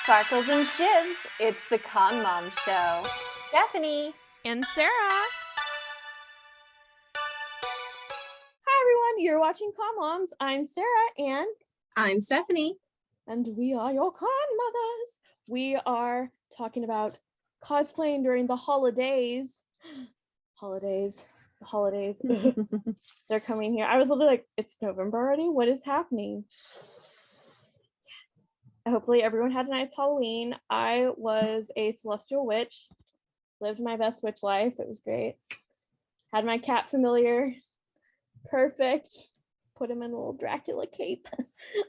Sparkles and Shivs, it's the Con Mom Show. Stephanie and Sarah. Hi everyone, you're watching Con Moms. I'm Sarah and I'm Stephanie. And we are your Con Mothers. We are talking about cosplaying during the holidays. Holidays. They're coming here. I was literally like, it's November already? What is happening? Hopefully everyone had a nice Halloween. I was a celestial witch. Lived my best witch life. It was great. Had my cat familiar. Perfect. Put him in a little Dracula cape.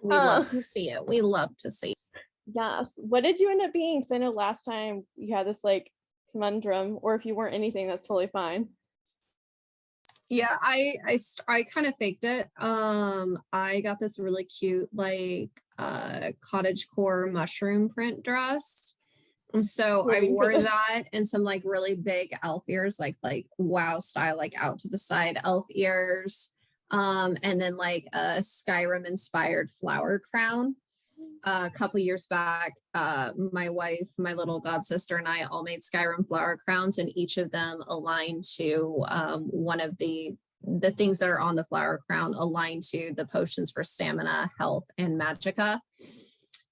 We love to see it. We love to see it. Yes. What did you end up being? Because I know last time you had this like conundrum, or if you weren't anything, that's totally fine. Yeah, I kind of faked it. I got this really cute like cottagecore mushroom print dress. And so I wore that and some like really big elf ears, like wow style, like out to the side elf ears. And then like a Skyrim inspired flower crown. A couple years back, my wife, my little god sister, and I all made Skyrim flower crowns, and each of them aligned to one of the things that are on the flower crown aligned to the potions for stamina, health, and magicka.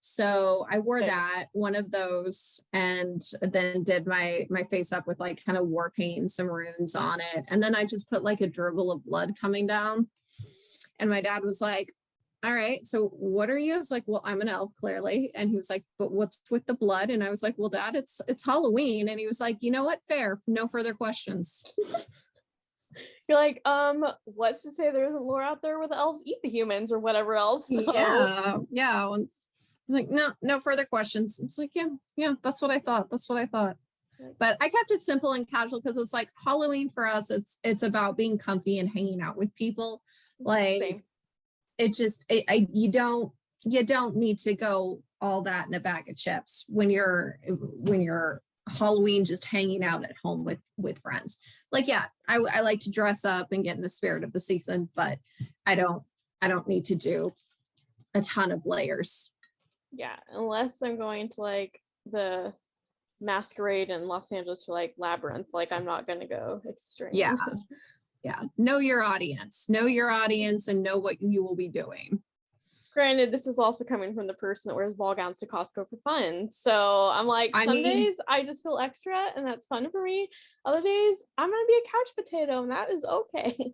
So I wore that, one of those, and then did my face up with like kind of war paint and some runes on it. And then I just put like a dribble of blood coming down. And my dad was like, all right, so what are you? I was like, well, I'm an elf, clearly. And he was like, but what's with the blood? And I was like, well, Dad, it's Halloween. And he was like, you know what? Fair. No further questions. You're like, what's to say there's a lore out there where the elves eat the humans or whatever else? So. Yeah. Like, no further questions. It's like, yeah, that's what I thought. But I kept it simple and casual because it's like Halloween for us. It's about being comfy and hanging out with people. Like, same. It just, you don't need to go all that in a bag of chips when you're Halloween just hanging out at home with friends. Like, yeah, I like to dress up and get in the spirit of the season, but I don't need to do a ton of layers. Yeah, unless I'm going to like the masquerade in Los Angeles for like Labyrinth, like I'm not gonna go extreme. Yeah, know your audience and know what you will be doing. Granted, this is also coming from the person that wears ball gowns to Costco for fun. So I'm like, some days I just feel extra and that's fun for me. Other days I'm gonna be a couch potato and that is okay.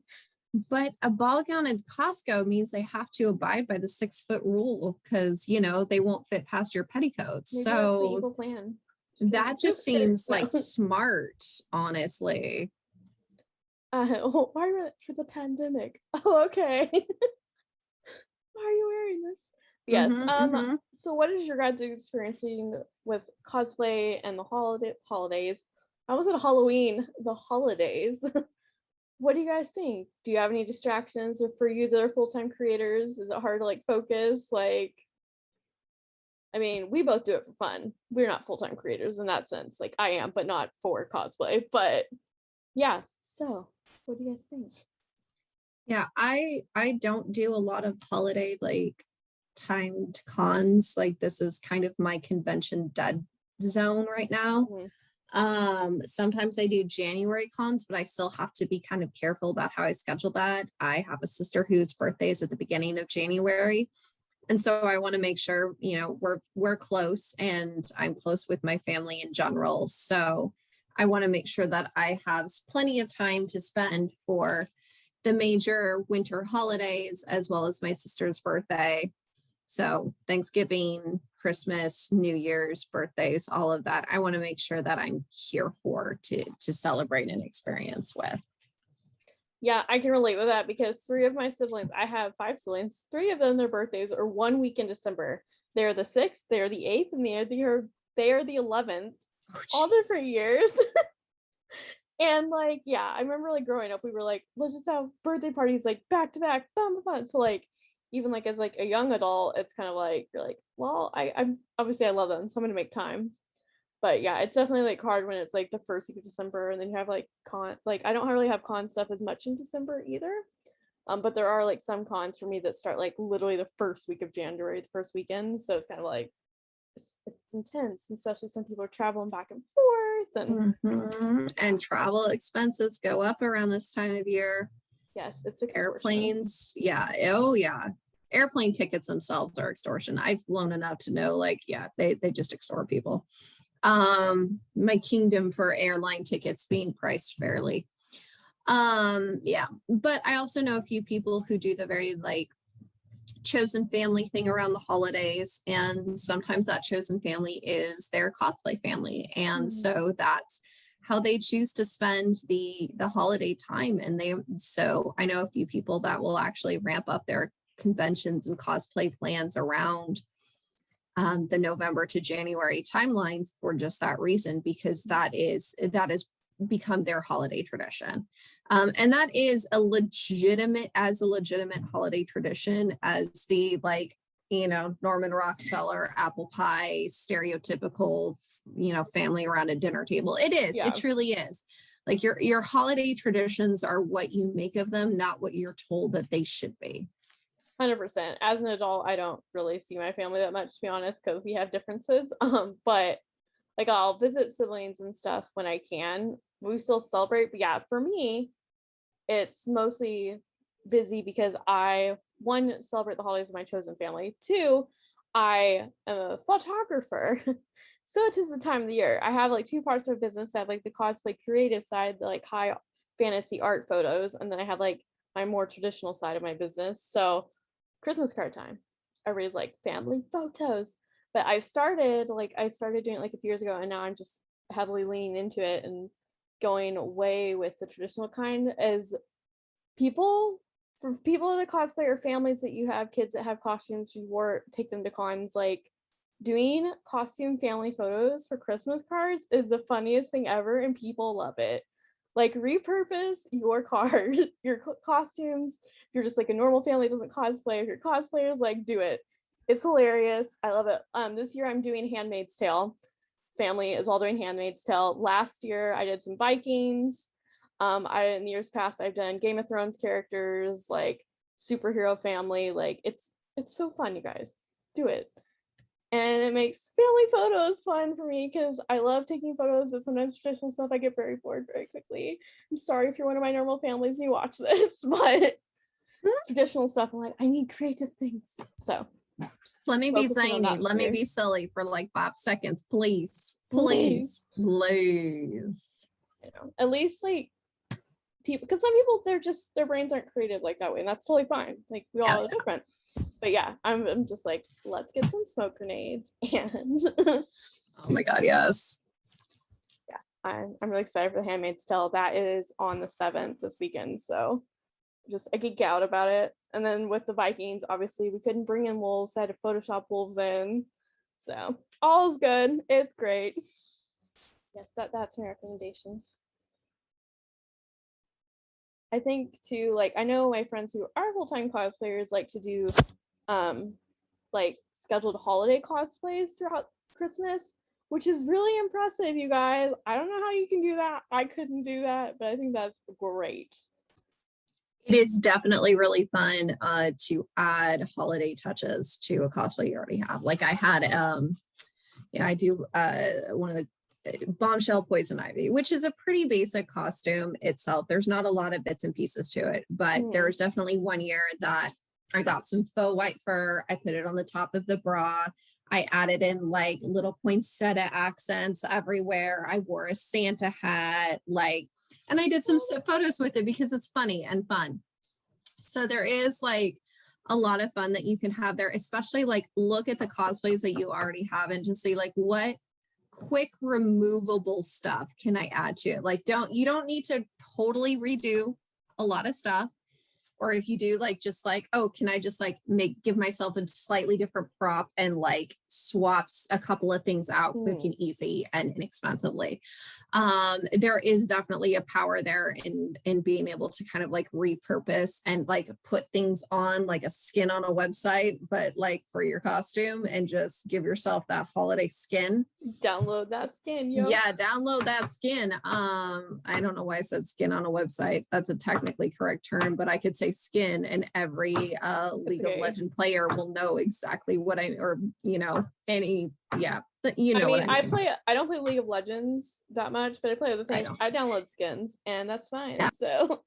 But a ball gown at Costco means they have to abide by the 6-foot rule because, they won't fit past your petticoats. Maybe so evil plan. That just seems like smart, honestly. Why for the pandemic? Oh, okay. Why are you wearing this? Yes. So what is your guys' experiencing with cosplay and the holidays? I was at Halloween, the holidays. What do you guys think? Do you have any distractions? Or for you that are full-time creators, is it hard to like focus? Like, I mean, we both do it for fun. We're not full-time creators in that sense. Like I am, but not for cosplay. But yeah, so what do you guys think? Yeah, I don't do a lot of holiday like timed cons. Like this is kind of my convention dead zone right now. Sometimes I do January cons, but I still have to be kind of careful about how I schedule that. I have a sister whose birthday is at the beginning of January. And so I want to make sure, we're close and I'm close with my family in general. So I want to make sure that I have plenty of time to spend for the major winter holidays, as well as my sister's birthday. So Thanksgiving, Christmas, New Year's, birthdays, all of that. I want to make sure that I'm here for to celebrate and experience with. Yeah, I can relate with that because 3 of my siblings, I have 5 siblings, 3 of them, their birthdays are 1 week in December. They're the 6th, they're the 8th, and they are the 11th. All different years. And like, yeah, I remember like growing up, we were like, let's just have birthday parties like back to back, fun. So like, even like as like a young adult, it's kind of like you're like, well, I'm obviously I love them, so I'm gonna make time. But yeah, it's definitely like hard when it's like the first week of December, and then you have like con. Like I don't really have con stuff as much in December either. But there are like some cons for me that start like literally the first week of January, the first weekend. So it's kind of like it's gets intense, especially some people are traveling back and forth, and travel expenses go up around this time of year. yes, it's extortion. Airplanes, yeah, oh yeah, airplane tickets themselves are extortion. I've flown enough to know, like, yeah, they just extort people. My kingdom for airline tickets being priced fairly. Yeah, but I also know a few people who do the very like chosen family thing around the holidays, and sometimes that chosen family is their cosplay family, and so that's how they choose to spend the holiday time. And so I know a few people that will actually ramp up their conventions and cosplay plans around the November to January timeline for just that reason, because that is become their holiday tradition. And that is a legitimate holiday tradition as the, like, you know, Norman Rockefeller apple pie stereotypical, you know, family around a dinner table. It is, it truly is. Like your holiday traditions are what you make of them, not what you're told that they should be. 100%. As an adult, I don't really see my family that much, to be honest, because we have differences. But like I'll visit siblings and stuff when I can. We still celebrate, but yeah, for me, it's mostly busy because I, one, celebrate the holidays with my chosen family. Two, I am a photographer. So it is the time of the year. I have like two parts of my business. I have like the cosplay creative side, the like high fantasy art photos, and then I have like my more traditional side of my business. So Christmas card time, everybody's like family photos. But I started doing it like a few years ago, and now I'm just heavily leaning into it and going way with the traditional kind. As for people that cosplay or families that you have kids that have costumes, you take them to cons, like doing costume family photos for Christmas cards is the funniest thing ever, and people love it. Like, repurpose your card, your costumes. If you're just like a normal family that doesn't cosplay, if you're cosplayers, like, do it. It's hilarious. I love it. This year I'm doing Handmaid's Tale. Family is all doing Handmaid's Tale. Last year I did some Vikings. In the years past I've done Game of Thrones characters, like superhero family. Like, it's so fun, you guys. Do it. And it makes family photos fun for me because I love taking photos, but sometimes traditional stuff I get very bored very quickly. I'm sorry if you're one of my normal families and you watch this, but traditional stuff, I'm like, I need creative things. So let me be zany. Let me be silly for like 5 seconds, please. You know, at least like people, because some people, their brains aren't creative like that way, and that's totally fine. Like, we all are different. But yeah, I'm just like, let's get some smoke grenades and oh my god, yes. Yeah, I'm really excited for the Handmaid's Tale. That is on the 7th this weekend, so I geek out about it. And then with the Vikings, obviously we couldn't bring in wolves, I had to Photoshop wolves in, so all's good. It's great. Yes, that's my recommendation. I think too, like, I know my friends who are full-time cosplayers like to do like scheduled holiday cosplays throughout Christmas, which is really impressive, you guys. I don't know how you can do that. I couldn't do that, but I think that's great. It is definitely really fun to add holiday touches to a cosplay you already have. Like, I had I do one of the Bombshell Poison Ivy, which is a pretty basic costume itself. There's not a lot of bits and pieces to it, but there was definitely one year that I got some faux white fur. I put it on the top of the bra. I added in like little poinsettia accents everywhere. I wore a Santa hat, like, and I did some photos with it because it's funny and fun. So there is like a lot of fun that you can have there, especially like look at the cosplays that you already have and just see like what quick removable stuff can I add to it. Like, you don't need to totally redo a lot of stuff. Or if you do, like, just like, oh, can I just like give myself a slightly different prop and like swaps a couple of things out quick and easy and inexpensively. There is definitely a power there in being able to kind of like repurpose and like put things on like a skin on a website, but like for your costume, and just give yourself that holiday skin. Download that skin, yo. Yeah, download that skin. I don't know why I said skin on a website. That's a technically correct term, but I could say skin, and every League of Legends player will know exactly what any But you know what I mean. I don't play League of Legends that much, but I play other things. I download skins, and that's fine. Yeah. So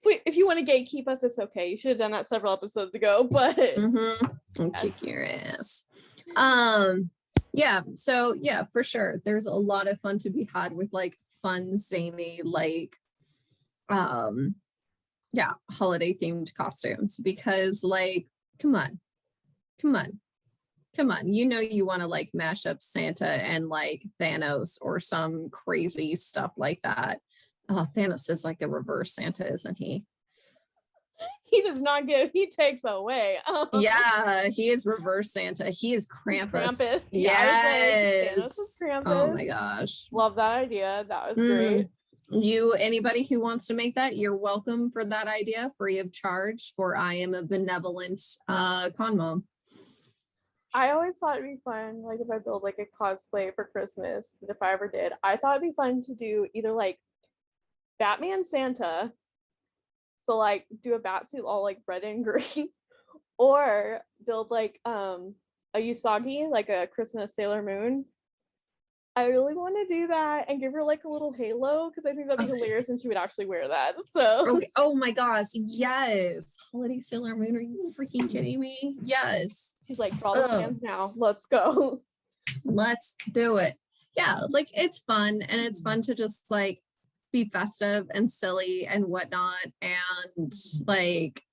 if you want to gatekeep us, it's okay. You should have done that several episodes ago, but I'll kick your ass. Yeah, so yeah, for sure. There's a lot of fun to be had with like fun, zany, like yeah, holiday themed costumes, because like come on. You know you want to like mash up Santa and like Thanos or some crazy stuff like that. Oh, Thanos is like the reverse Santa, isn't he? He does not give, he takes away. Yeah, he is reverse Santa. He is Krampus. Yes. Yes. Krampus. Oh my gosh. Love that idea. That was great. Anybody who wants to make that, you're welcome for that idea, free of charge, for I am a benevolent con mom. I always thought it'd be fun, like if I build like a cosplay for Christmas, if I ever did, I thought it'd be fun to do either like Batman Santa, so like do a bat suit all like red and green, or build like a Usagi, like a Christmas Sailor Moon. I really want to do that and give her like a little halo, because I think that'd be hilarious and she would actually wear that. So okay. Oh my gosh, yes. Holiday Sailor Moon, are you freaking kidding me? Yes. She's like, draw the plans now. Let's go. Let's do it. Yeah, like it's fun, and it's fun to just like be festive and silly and whatnot. And like,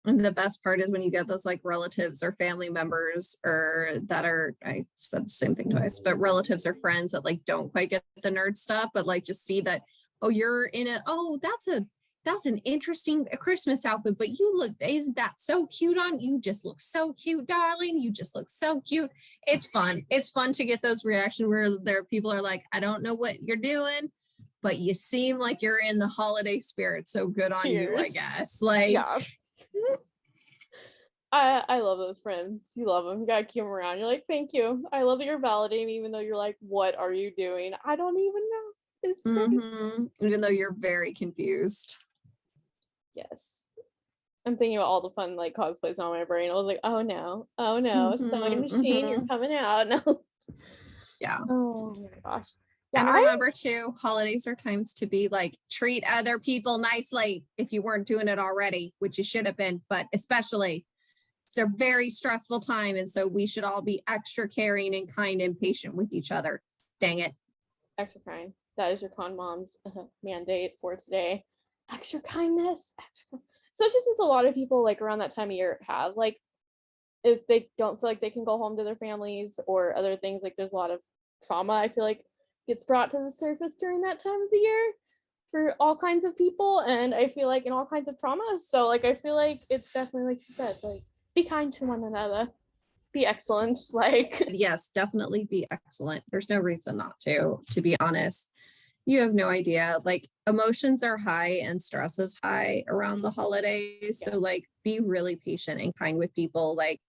and the best part is when you get those like relatives or family members, or that are, I said the same thing twice, but relatives or friends that like don't quite get the nerd stuff, but like just see that, oh, you're in a, oh, that's an interesting Christmas outfit, but you look, isn't that so cute on you? Just look so cute, darling. You just look so cute. It's fun. It's fun to get those reactions where there people are like, I don't know what you're doing, but you seem like you're in the holiday spirit. So good on you, I guess. Like, yeah. I love those friends. You love them. You gotta keep them around. You're like, thank you. I love that you're validating me, even though you're like, what are you doing? I don't even know. It's great. Even though you're very confused. Yes. I'm thinking about all the fun like cosplays on my brain. I was like, oh no, sewing machine, you're coming out. No. Yeah. Oh my gosh. Yeah, and remember too, holidays are times to be like, treat other people nicely if you weren't doing it already, which you should have been, but especially it's a very stressful time. And so we should all be extra caring and kind and patient with each other. Dang it. Extra kind. That is your con mom's mandate for today. Extra kindness. Especially since a lot of people like around that time of year have like, if they don't feel like they can go home to their families or other things, like there's a lot of trauma I feel like gets brought to the surface during that time of the year for all kinds of people, and I feel like in all kinds of traumas. So like I feel like it's definitely, like you said, like be kind to one another, be excellent. Like yes, definitely be excellent. There's no reason not to be honest. You have no idea, like emotions are high and stress is high around the holidays. So like be really patient and kind with people. Like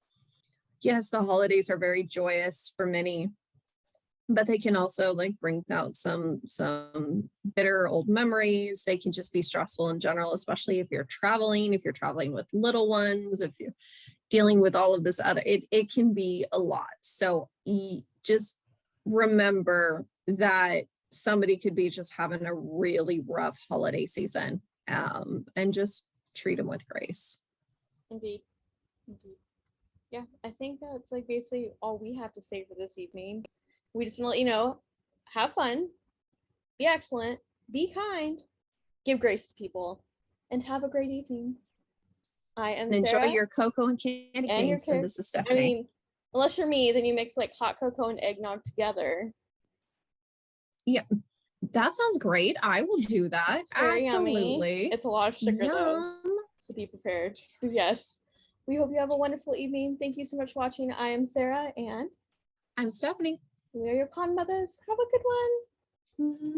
yes, the holidays are very joyous for many, but they can also like bring out some bitter old memories. They can just be stressful in general, especially if you're traveling with little ones, if you're dealing with all of this other, it can be a lot. So just remember that somebody could be just having a really rough holiday season, and just treat them with grace. Indeed. Yeah, I think that's like basically all we have to say for this evening. We just want to let you know, have fun, be excellent, be kind, give grace to people, and have a great evening. I am and Sarah, enjoy your cocoa and candy canes. And this is Stephanie. I mean, unless you're me, then you mix like hot cocoa and eggnog together. Yeah, that sounds great. I will do that. Absolutely. Yummy. It's a lot of sugar though, so be prepared. But yes, we hope you have a wonderful evening. Thank you so much for watching. I am Sarah, and I'm Stephanie. We are your con mothers. Have a good one.